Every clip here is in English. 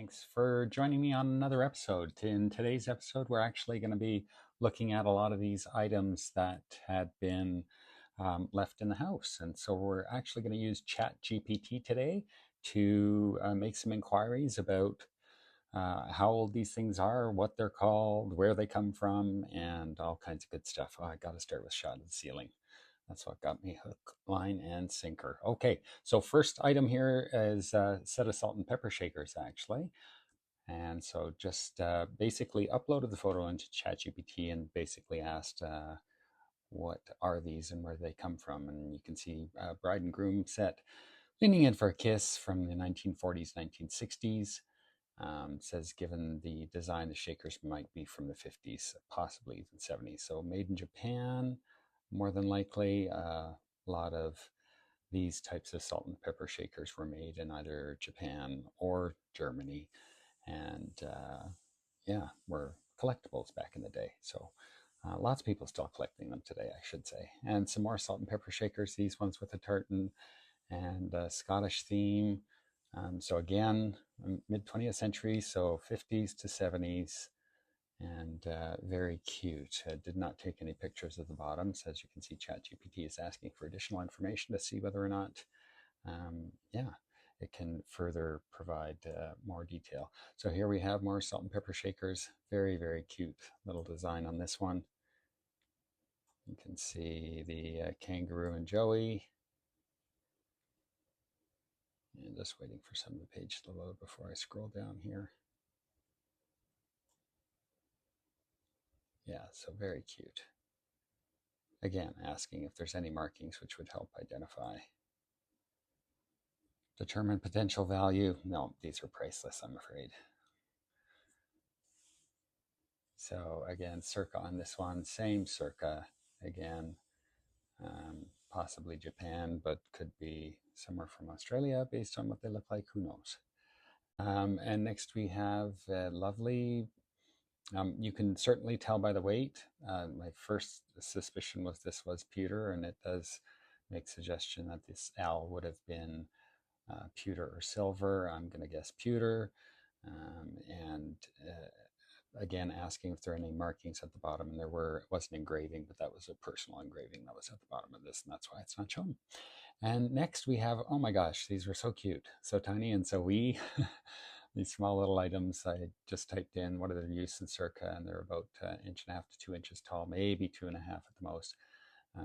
Thanks for joining me on another episode. In today's episode, we're actually going to be looking at a lot of these items that had been left in the house. And so we're actually going to use ChatGPT today to make some inquiries about how old these things are, what they're called, where they come from, and all kinds of good stuff. Oh, I got to start with shot of the ceiling. That's what got me hook, line, and sinker. Okay, so first item here is a set of salt and pepper shakers, actually. And so just basically uploaded the photo into ChatGPT and basically asked, what are these and where they come from? And you can see bride and groom set, leaning in for a kiss from the 1940s, 1960s. Says given the design, the shakers might be from the 50s, possibly even 70s. So made in Japan, more than likely. A lot of these types of salt and pepper shakers were made in either Japan or Germany, and yeah, were collectibles back in the day. So lots of people still collecting them today, I should say. And some more salt and pepper shakers, these ones with a tartan and a Scottish theme. So again, mid 20th century, so 50s to 70s, and very cute. I did not take any pictures of the bottoms. As you can see, ChatGPT is asking for additional information to see whether or not, yeah, it can further provide more detail. So here we have more salt and pepper shakers. Very, very cute little design on this one. You can see the kangaroo and Joey. And just waiting for some of the page to load before I scroll down here. Yeah, so very cute. Again, asking if there's any markings which would help identify. Determine potential value. No, these are priceless, I'm afraid. So again, circa on this one, same circa again, possibly Japan, but could be somewhere from Australia based on what they look like, who knows. And next we have lovely. You can certainly tell by the weight. My first suspicion was this was pewter, and it does make suggestion that this L would have been pewter or silver. I'm going to guess pewter. And again, asking if there are any markings at the bottom, and there were. It wasn't engraving, but that was a personal engraving that was at the bottom of this, and that's why it's not shown. And next we have, oh my gosh, these were so cute, so tiny and so wee. These small little items, I just typed in what are their use in circa, and they're about 1.5 to 2 inches tall, maybe 2.5 at the most.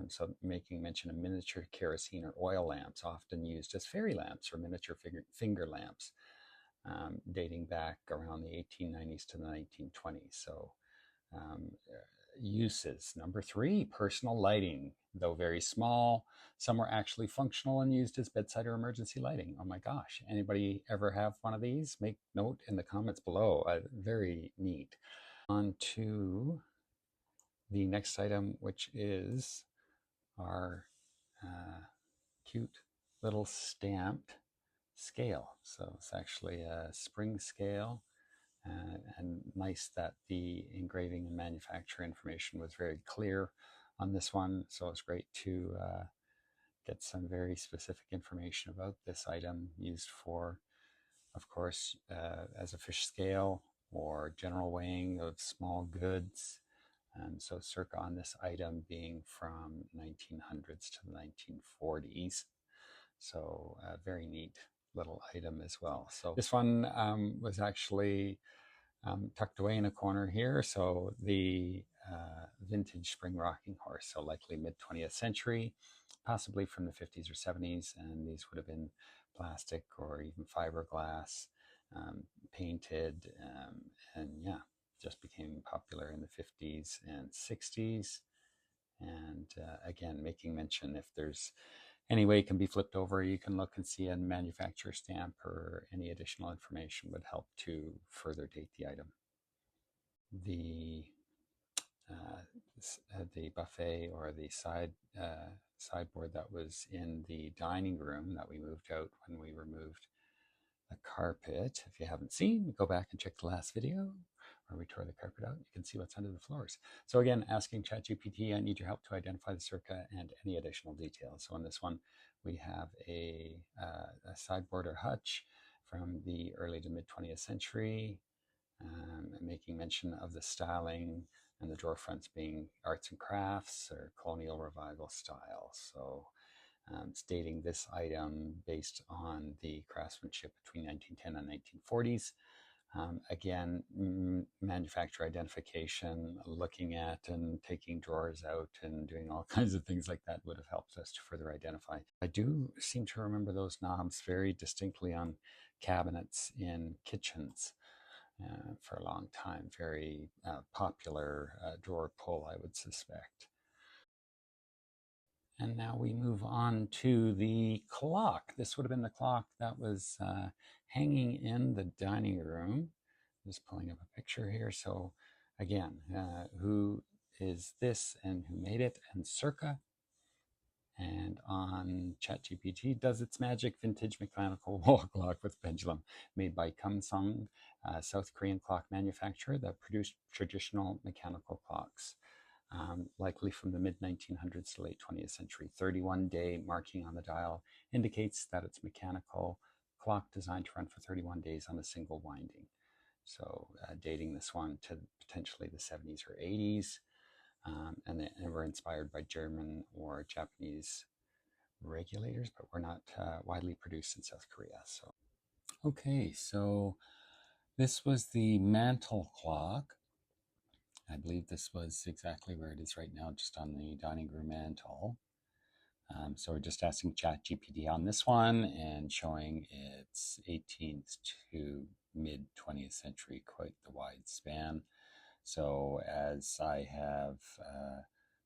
So making mention of miniature kerosene or oil lamps, often used as fairy lamps or miniature finger lamps, dating back around the 1890s to the 1920s. So uses. Number 3, personal lighting. Though very small, some were actually functional and used as bedside or emergency lighting. Oh my gosh, anybody ever have one of these? Make note in the comments below. Very neat. On to the next item, which is our cute little stamped scale. So it's actually a spring scale. And nice that the engraving and manufacturer information was very clear on this one. So it's great to get some very specific information about this item, used for, of course, as a fish scale or general weighing of small goods. And so circa on this item being from 1900s to the 1940s. So very neat little item as well. So this one was actually tucked away in a corner here. So the vintage spring rocking horse, so likely mid 20th century, possibly from the 50s or 70s. And these would have been plastic or even fiberglass, painted, and yeah, just became popular in the 50s and 60s. And again, making mention if there's any way it can be flipped over, you can look and see a manufacturer stamp, or any additional information would help to further date the item. The buffet or the sideboard that was in the dining room that we moved out when we removed the carpet. If you haven't seen, go back and check the last video where we tore the carpet out. You can see what's under the floors. So again, asking ChatGPT, I need your help to identify the circa and any additional details. So on this one, we have a sideboard or hutch, from the early to mid 20th century, making mention of the styling and the drawer fronts being arts and crafts or colonial revival style. So it's dating this item based on the craftsmanship between 1910 and 1940s. Again, manufacturer identification, looking at and taking drawers out and doing all kinds of things like that would have helped us to further identify. I do seem to remember those knobs very distinctly on cabinets in kitchens for a long time. Very popular drawer pull, I would suspect. And now we move on to the clock. This would have been the clock that was hanging in the dining room. Just pulling up a picture here. So again, who is this and who made it? And circa. And on ChatGPT, does its magic vintage mechanical wall clock with pendulum made by Kumsung, a South Korean clock manufacturer that produced traditional mechanical clocks. Likely from the mid 1900s to late 20th century. 31-day marking on the dial indicates that it's mechanical clock designed to run for 31 days on a single winding. So dating this one to potentially the 70s or 80s. And they were inspired by German or Japanese regulators, but were not widely produced in South Korea. So, okay, so this was the mantle clock. I believe this was exactly where it is right now, just on the dining room mantle. So we're just asking ChatGPT on this one and showing its 18th to mid 20th century, quite the wide span. So as I have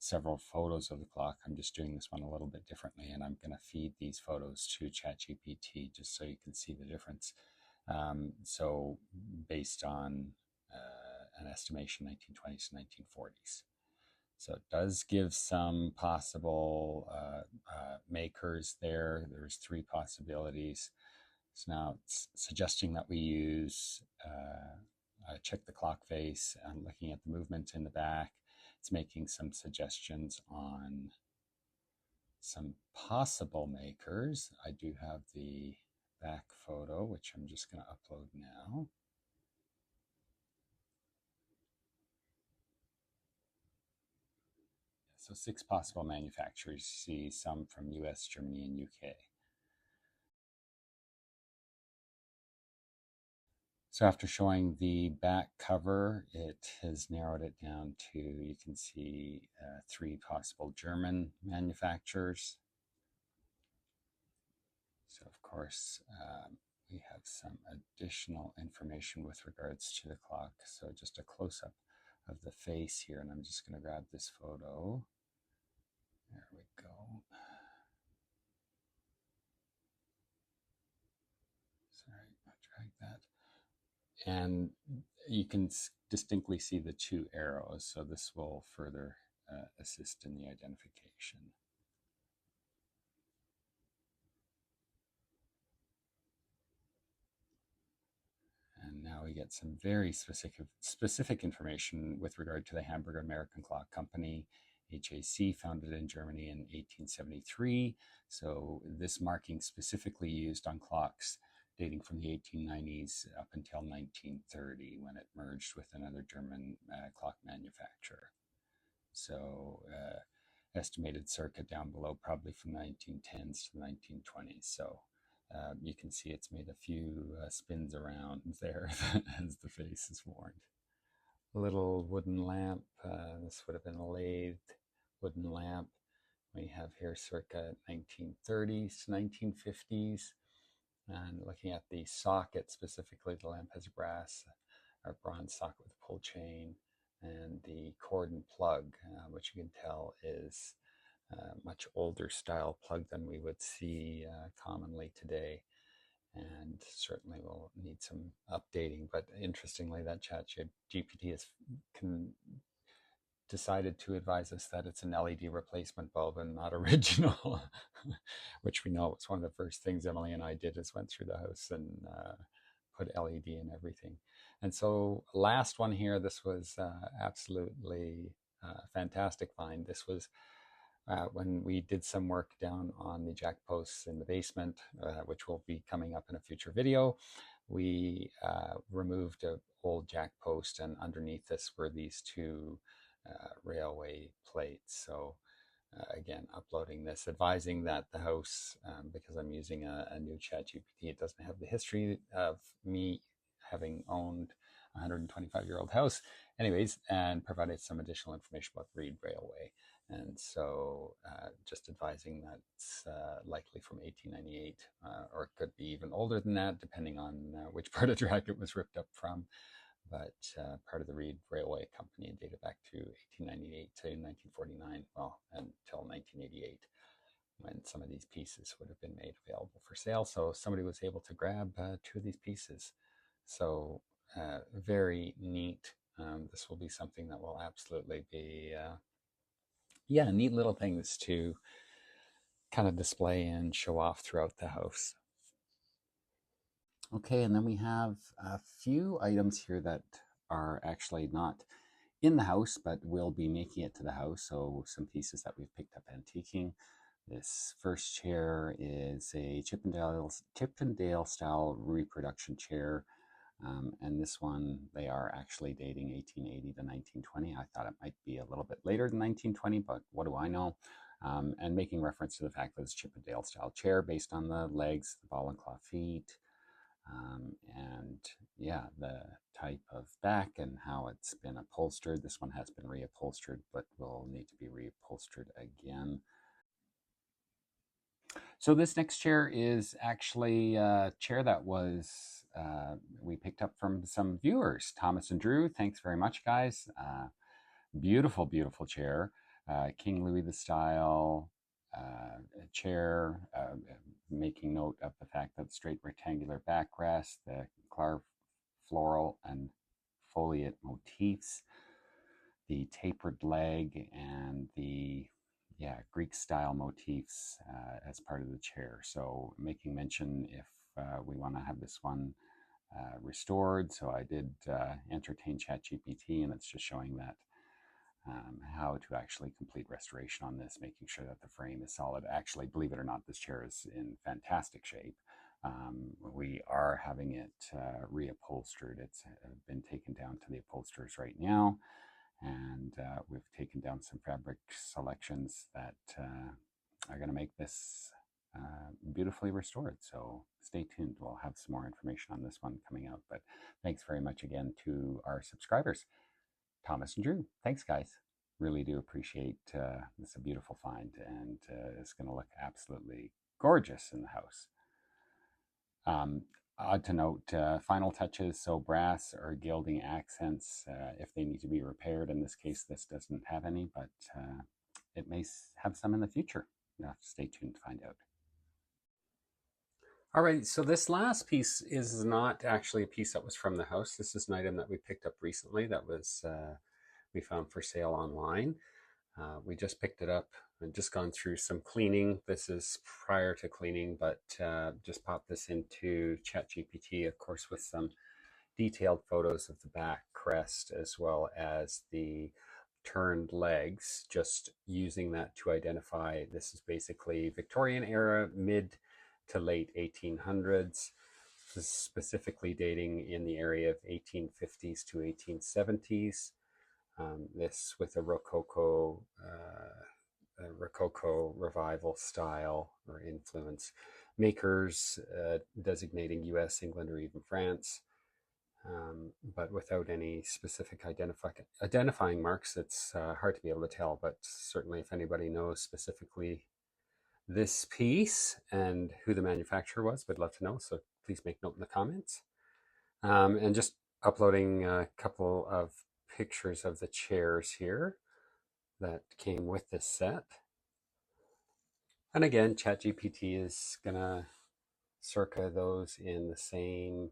several photos of the clock, I'm just doing this one a little bit differently, and I'm going to feed these photos to ChatGPT just so you can see the difference. So based on an estimation 1920s to 1940s. So it does give some possible makers there. There's three possibilities. So now it's suggesting that we use check the clock face and looking at the movement in the back. It's making some suggestions on some possible makers. I do have the back photo, which I'm just going to upload now. So 6 possible manufacturers. See some from US, Germany, and UK. So after showing the back cover, it has narrowed it down to, you can see 3 possible German manufacturers. So of course, we have some additional information with regards to the clock. So just a close-up of the face here, and I'm just going to grab this photo. There we go. Sorry, I'll drag that. And you can distinctly see the 2 arrows, so this will further assist in the identification. And now we get some very specific information with regard to the Hamburg American Clock Company, HAC, founded in Germany in 1873. So this marking specifically used on clocks dating from the 1890s up until 1930, when it merged with another German clock manufacturer. So estimated circa down below, probably from the 1910s to the 1920s. So you can see it's made a few spins around there as the face is warned. A little wooden lamp. This would have been a lathed wooden lamp. We have here circa 1930s to 1950s. And looking at the socket specifically, the lamp has brass or bronze socket with a pull chain, and the cord and plug, which you can tell is much older style plug than we would see commonly today, and certainly will need some updating. But interestingly, that ChatGPT has decided to advise us that it's an LED replacement bulb and not original, which we know was one of the first things Emily and I did, is went through the house and put LED in everything. And so last one here, this was absolutely fantastic find. This was when we did some work down on the jack posts in the basement, which will be coming up in a future video, we removed an old jack post, and underneath this were these two railway plates. So again, uploading this, advising that the house, because I'm using a new ChatGPT, it doesn't have the history of me having owned a 125-year-old house. Anyways, and provided some additional information about the Reed Railway. And so just advising that it's likely from 1898, or it could be even older than that, depending on which part of track it was ripped up from. But part of the Reed Railway Company, dated back to 1898 to 1949, well, until 1988, when some of these pieces would have been made available for sale. So somebody was able to grab two of these pieces. So very neat. This will be something that will absolutely be, yeah, neat little things to kind of display and show off throughout the house. Okay, and then we have a few items here that are actually not in the house, but will be making it to the house. So some pieces that we've picked up antiquing. This first chair is a Chippendale style reproduction chair. And this one, they are actually dating 1880 to 1920. I thought it might be a little bit later than 1920, but what do I know? And making reference to the fact that it's Chippendale style chair based on the legs, the ball and claw feet, and yeah, the type of back and how it's been upholstered. This one has been reupholstered, but will need to be reupholstered again. So this next chair is actually a chair that was we picked up from some viewers, Thomas and Drew. Thanks very much, guys. Beautiful, beautiful chair. King Louis the style chair, making note of the fact that straight rectangular backrest, the floral and foliate motifs, the tapered leg, and the Greek style motifs as part of the chair. So making mention if we want to have this one restored. So I did entertain ChatGPT, and it's just showing that how to actually complete restoration on this, making sure that the frame is solid. Actually, believe it or not, this chair is in fantastic shape. We are having it reupholstered. It's been taken down to the upholsterers right now, and we've taken down some fabric selections that are going to make this beautifully restored. So stay tuned. We'll have some more information on this one coming out. But thanks very much again to our subscribers, Thomas and Drew. Thanks, guys. Really do appreciate this. A beautiful find, and it's going to look absolutely gorgeous in the house. Odd to note, final touches, so brass or gilding accents, if they need to be repaired. In this case, this doesn't have any, but it may have some in the future. You'll have to stay tuned to find out. All right, so this last piece is not actually a piece that was from the house. This is an item that we picked up recently that was we found for sale online. We just picked it up and just gone through some cleaning. This is prior to cleaning, but just popped this into ChatGPT, of course, with some detailed photos of the back crest as well as the turned legs, just using that to identify this is basically Victorian era, mid to late 1800s, specifically dating in the area of 1850s to 1870s. This with a Rococo revival style or influence. Makers designating US, England, or even France, but without any specific identifying marks. It's hard to be able to tell, but certainly if anybody knows specifically this piece and who the manufacturer was, we'd love to know. So please make note in the comments. And just uploading a couple of pictures of the chairs here that came with this set. And again, ChatGPT is gonna circa those in the same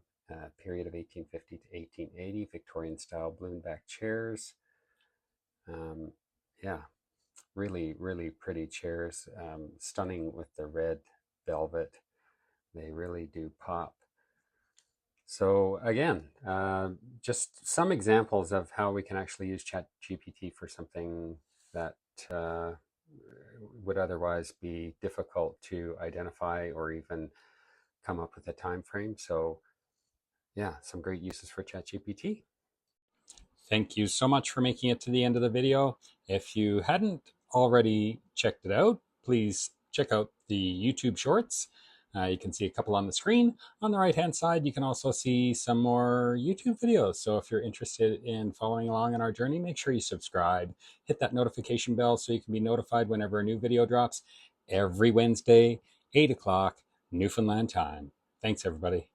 period of 1850 to 1880, Victorian style balloon back chairs. Yeah, really, really pretty chairs, stunning with the red velvet. They really do pop. So again, just some examples of how we can actually use ChatGPT for something that would otherwise be difficult to identify or even come up with a time frame. So yeah, some great uses for ChatGPT. Thank you so much for making it to the end of the video. If you hadn't already checked it out, please check out the YouTube shorts. You can see a couple on the screen. On the right-hand side, you can also see some more YouTube videos. So if you're interested in following along on our journey, make sure you subscribe. Hit that notification bell so you can be notified whenever a new video drops every Wednesday, 8 o'clock, Newfoundland time. Thanks, everybody.